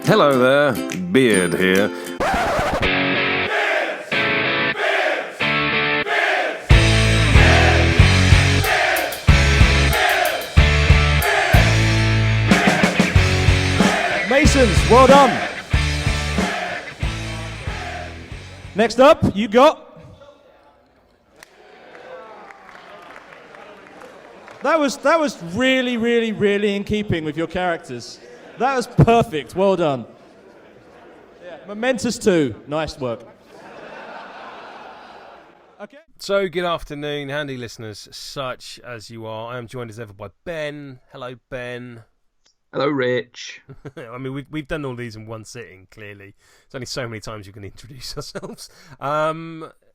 Hello there, Beard here. Masons, well done. Next up, you got... That was really, really, really in keeping with your characters. That was perfect. Well done. Yeah. Momentous 2. Nice work. Okay. So, good afternoon, handy listeners, such as you are. I am joined as ever by Ben. Hello, Ben. Hello, Rich. I mean, we've done all these in one sitting, clearly. There's only so many times you can introduce ourselves.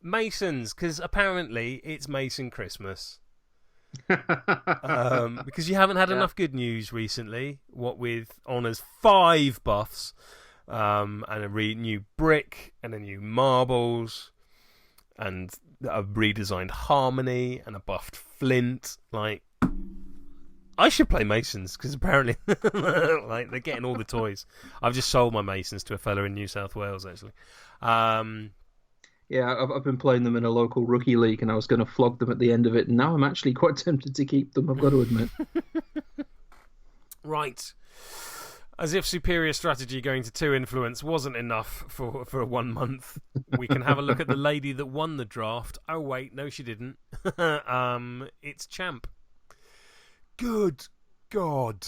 Masons, because apparently it's Mason Christmas. Because you haven't had enough good news recently, what with Honour's 5 buffs, and a new brick, and a new marbles, and a redesigned Harmony, and a buffed Flint. Like, I should play Masons, because apparently like they're getting all the toys. I've just sold my Masons to a fella in New South Wales, actually. Yeah, I've been playing them in a local rookie league, and I was going to flog them at the end of it, and now I'm actually quite tempted to keep them, I've got to admit. Right. As if superior strategy going to 2 influence wasn't enough for 1 month, we can have a look at the lady that won the draft. Oh, wait, no, she didn't. It's Champ. Good God.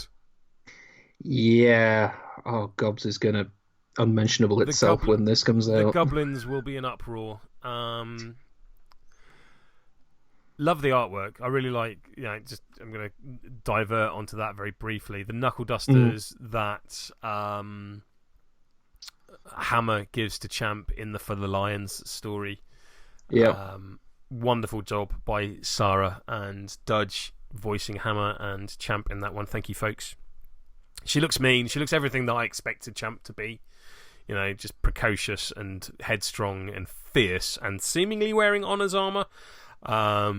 Yeah. Oh, Gobs is going to unmentionable itself when this comes out. The goblins will be in uproar. Love the artwork. I really like. I'm going to divert onto that very briefly. The knuckle dusters that Hammer gives to Champ in the For the Lions story. Yeah. Wonderful job by Sarah and Dudge voicing Hammer and Champ in that one. Thank you, folks. She looks mean. She looks everything that I expected Champ to be. You know, just precocious and headstrong and fierce and seemingly wearing Honour's armour. I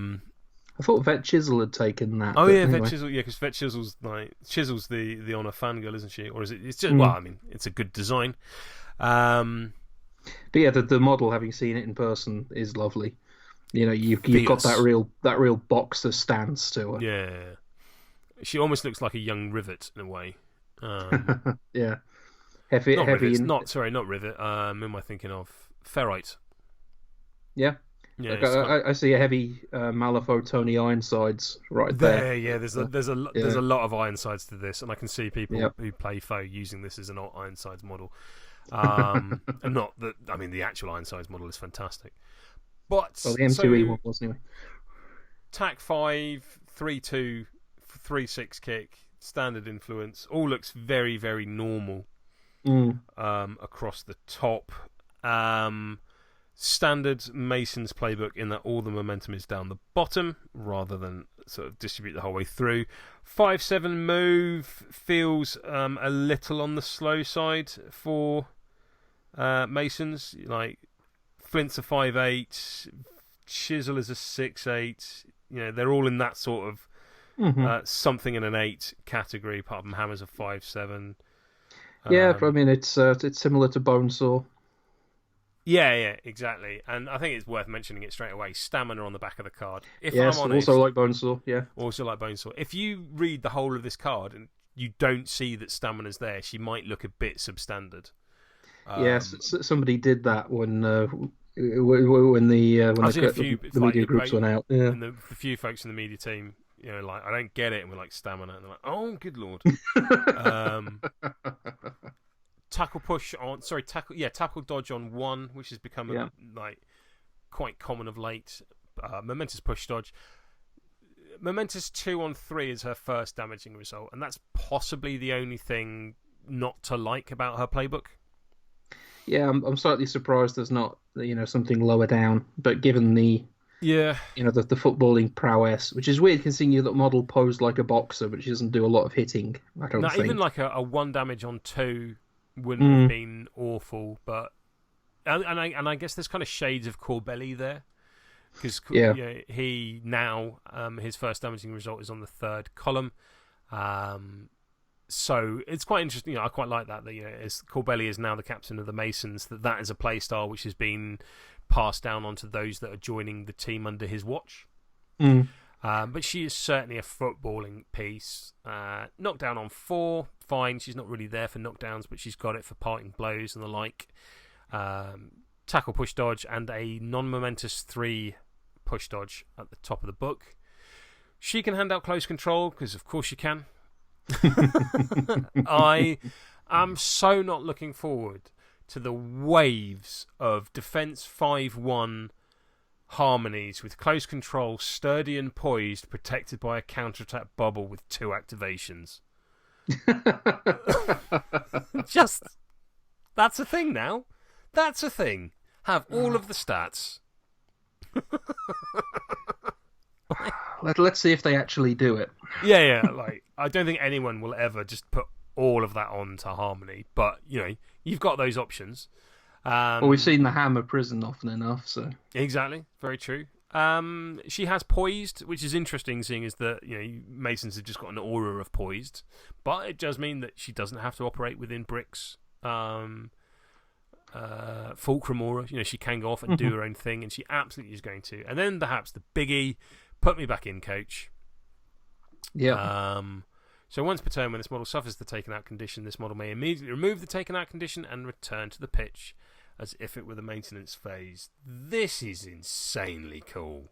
thought Vet Chisel had taken that. Oh, yeah, anyway. Vet Chisel. Yeah, because Vet Chisel's the Honour fangirl, isn't she? Or is it? It's just well, I mean, it's a good design. But yeah, the model, having seen it in person, is lovely. You know, you've got that real boxer stance to her. Yeah, she almost looks like a young Rivet in a way. Yeah, heavy. Not Rivet. Who am I thinking of? Ferrite. Yeah. Yeah, I see a heavy Malifaux Tony Ironsides right there. Yeah, there's a lot of Ironsides to this, and I can see people who play Foe using this as an Ironsides model. And not that, I mean, the actual Ironsides model is fantastic. But the M2E one was anyway. Tac 5, 3-2, 3-6 kick, standard influence, all looks very, very normal across the top. Standard Mason's playbook in that all the momentum is down the bottom rather than sort of distribute the whole way through. 5-7 move feels a little on the slow side for Masons. Like Flint's a 5-8, Chisel is a 6-8. You know, they're all in that sort of something in an 8 category, apart from Hammer's a 5-7. Yeah, I mean, it's similar to Bonesaw. Yeah, exactly. And I think it's worth mentioning it straight away. Stamina on the back of the card. Yes, I'm honest, also like Bonesaw, yeah. Also like Bonesaw. If you read the whole of this card and you don't see that Stamina's there, she might look a bit substandard. Yes, somebody did that when the media groups went out. Yeah. And the few folks in the media team, you know, like, I don't get it, and we're like, Stamina. And they're like, oh, good lord. Tackle dodge on 1, which has become like quite common of late. Momentous push dodge. Momentous 2 on 3 is her first damaging result, and that's possibly the only thing not to like about her playbook. Yeah, I'm slightly surprised there's not, something lower down. But given the the footballing prowess, which is weird considering the model posed like a boxer, but she doesn't do a lot of hitting. I don't think. Even like a 1 damage on 2 wouldn't have been awful, but and I guess there's kind of shades of Corbelli there, because he now his first damaging result is on the 3rd column. So it's quite interesting. I quite like that. That as Corbelli is now the captain of the Masons, that is a play style which has been passed down onto those that are joining the team under his watch. But she is certainly a footballing piece. Knockdown on 4, fine. She's not really there for knockdowns, but she's got it for parting blows and the like. Tackle, push, dodge, and a non-momentous 3 push dodge at the top of the book. She can hand out close control, because of course she can. I am so not looking forward to the waves of Defense 5-1 harmonies with close control, sturdy and poised, protected by a counterattack bubble with 2 activations. That's a thing now. That's a thing. Have all of the stats. Let's see if they actually do it. Yeah. Like, I don't think anyone will ever just put all of that onto Harmony, but you've got those options. Well, we've seen the Hammer Prison often enough, so exactly, very true. She has poised, which is interesting, seeing as that Masons have just got an aura of poised, but it does mean that she doesn't have to operate within Brick's fulcrum aura. She can go off and do her own thing, and she absolutely is going to. And then perhaps the biggie, put me back in, coach. Yeah. So once per turn, when this model suffers the taken out condition, this model may immediately remove the taken out condition and return to the pitch as if it were the maintenance phase. This is insanely cool.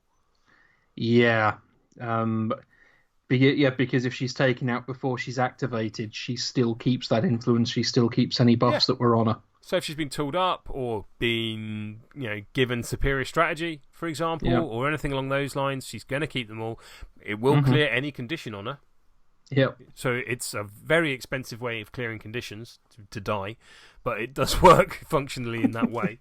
Yeah. Because if she's taken out before she's activated, she still keeps that influence. She still keeps any buffs that were on her. So if she's been tooled up or been, given superior strategy, for example, or anything along those lines, she's going to keep them all. It will clear any condition on her. Yep. So it's a very expensive way of clearing conditions to die, but it does work functionally in that way.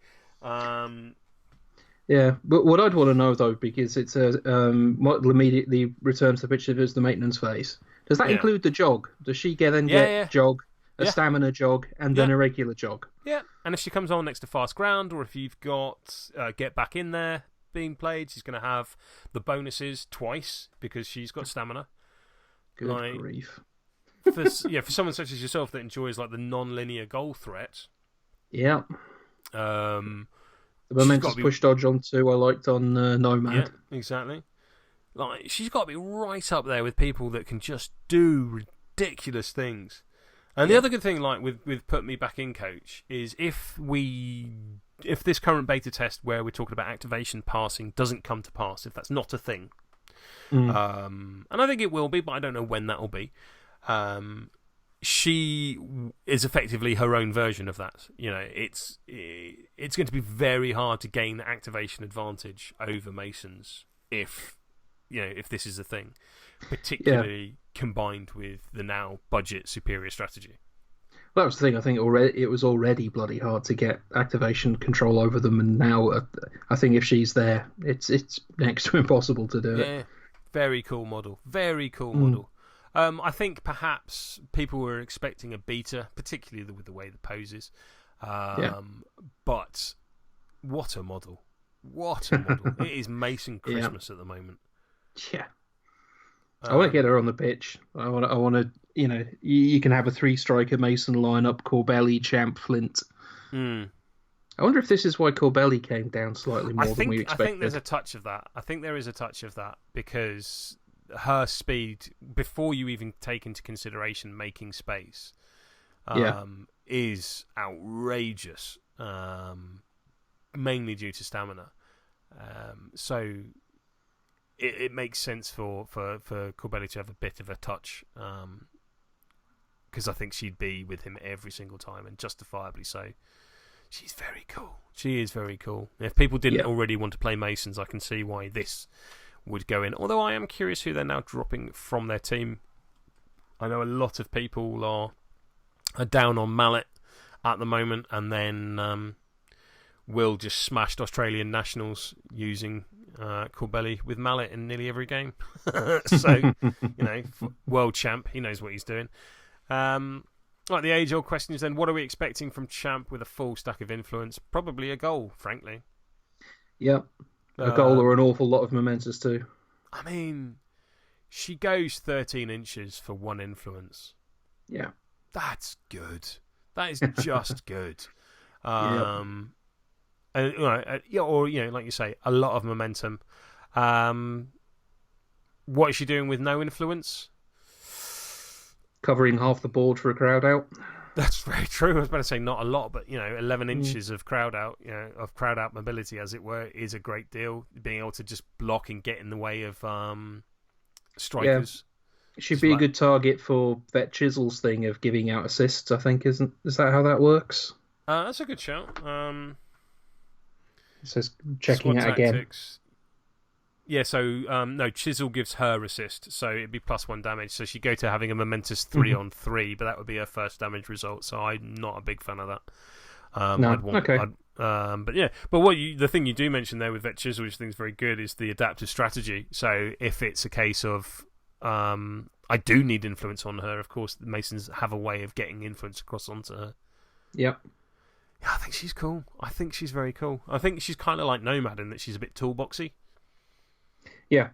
Yeah, but what I'd want to know though, because it's what immediately returns to the pitch as the maintenance phase. Does that include the jog? Does she get jog, a stamina jog, and then a regular jog? Yeah, and if she comes on next to fast ground, or if you've got get back in there being played, she's going to have the bonuses twice because she's got stamina. Good grief. For someone such as yourself that enjoys like the non-linear goal threat. Yeah. The Momentous push dodge on 2 I liked on Nomad. Yeah, exactly. Like, she's got to be right up there with people that can just do ridiculous things. And the other good thing, like with Put Me Back In, Coach, is if this current beta test where we're talking about activation passing doesn't come to pass, if that's not a thing, and I think it will be, but I don't know when that will be. She is effectively her own version of that. It's going to be very hard to gain the activation advantage over Masons if this is a thing, particularly combined with the now budget superior strategy. Well, that was the thing. I think it was already bloody hard to get activation control over them, and now I think if she's there, it's next to impossible to do it. Yeah, very cool model. Very cool model. I think perhaps people were expecting a beta, particularly with the way the poses. But what a model. What a model. It is Mason Christmas at the moment. Yeah. I want to get her on the pitch. I want to, you can have a 3-striker Mason lineup, Corbelli, Champ, Flint. I wonder if this is why Corbelli came down slightly more than we expected. I think there's a touch of that. I think there is a touch of that because her speed, before you even take into consideration making space, is outrageous, mainly due to stamina. So it makes sense for Corbelli to have a bit of a touch, because I think she'd be with him every single time, and justifiably so. She's very cool. She is very cool. If people didn't already want to play Masons, I can see why this would go in. Although I am curious who they're now dropping from their team. I know a lot of people are down on Mallet at the moment, and then Will just smashed Australian nationals using Corbelli with Mallet in nearly every game. So, world champ, he knows what he's doing. Right, the age-old question is then, what are we expecting from Champ with a full stack of influence? Probably a goal, frankly. Yeah, a goal or an awful lot of Momentous too. I mean, she goes 13 inches for 1 influence. Yeah. That's good. That is just good. Yep. And or like you say, a lot of momentum. What is she doing with no influence? Covering half the board for a crowd out. That's very true. I was about to say not a lot, but 11 inches of crowd out, of crowd out mobility, as it were, is a great deal. Being able to just block and get in the way of strikers. Yeah. She'd be a good target for Vet Chisel's thing of giving out assists. I think is that how that works? That's a good shout. It says checking it again. Yeah, so no, Chisel gives her assist, so it'd be +1 damage. So she'd go to having a Momentous 3-on-3, but that would be her first damage result. So I'm not a big fan of that. Okay. But yeah, but the thing you do mention there with Vet Chisel, which I think is very good, is the adaptive strategy. So if it's a case of I do need influence on her, of course, the Masons have a way of getting influence across onto her. Yep. Yeah, I think she's cool. I think she's very cool. I think she's kind of like Nomad in that she's a bit toolboxy. Yeah.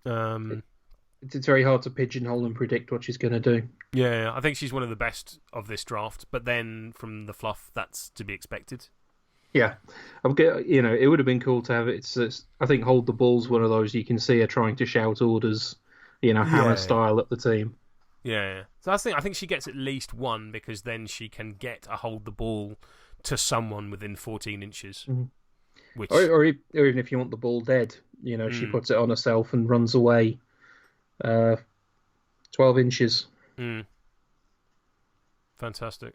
It's very hard to pigeonhole and predict what she's going to do. Yeah, I think she's one of the best of this draft, but then from the fluff, that's to be expected. Yeah. It would have been cool to have it. I think Hold the Ball's one of those you can see her trying to shout orders, hammer style at the team. Yeah. So I think she gets at least one, because then she can get a Hold the Ball to someone within 14 inches. Mm-hmm. Which... Or even if you want the ball dead, she puts it on herself and runs away 12 inches. Fantastic.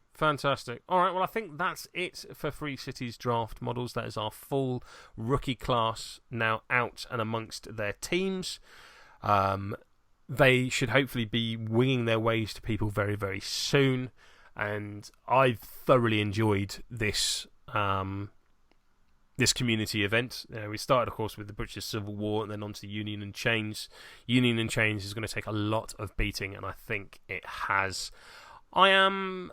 All right, well, I think that's it for Free Cities draft models. That is our full rookie class now out and amongst their teams. They should hopefully be winging their ways to people very, very soon. And I've thoroughly enjoyed this this community event. We started, of course, with the British Civil War and then on to Union and Chains. Union and Chains is going to take a lot of beating, and I think it has. I am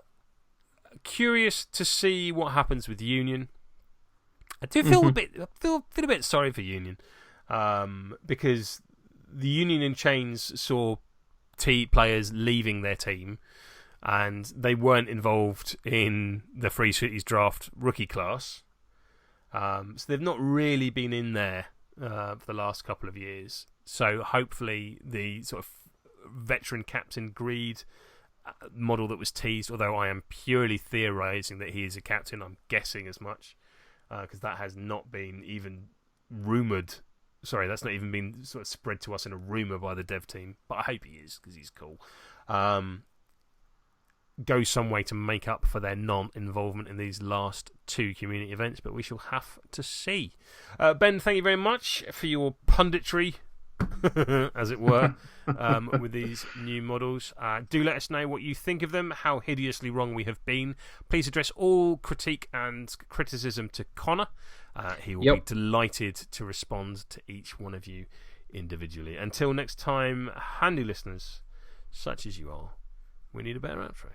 curious to see what happens with Union. I do feel feel a bit sorry for Union, because the Union and Chains saw players leaving their team, and they weren't involved in the Free Cities draft rookie class. So they've not really been in there for the last couple of years. So hopefully the sort of veteran captain greed model that was teased, although I am purely theorising that he is a captain, I'm guessing as much, because that has not been even rumoured. Sorry, that's not even been sort of spread to us in a rumour by the dev team, but I hope he is, because he's cool. Go some way to make up for their non-involvement in these last two community events, but we shall have to see. Ben, thank you very much for your punditry, as it were, with these new models. Do let us know what you think of them, how hideously wrong we have been. Please address all critique and criticism to Connor. He will be delighted to respond to each one of you individually. Until next time, handy listeners, such as you are, we need a better outro.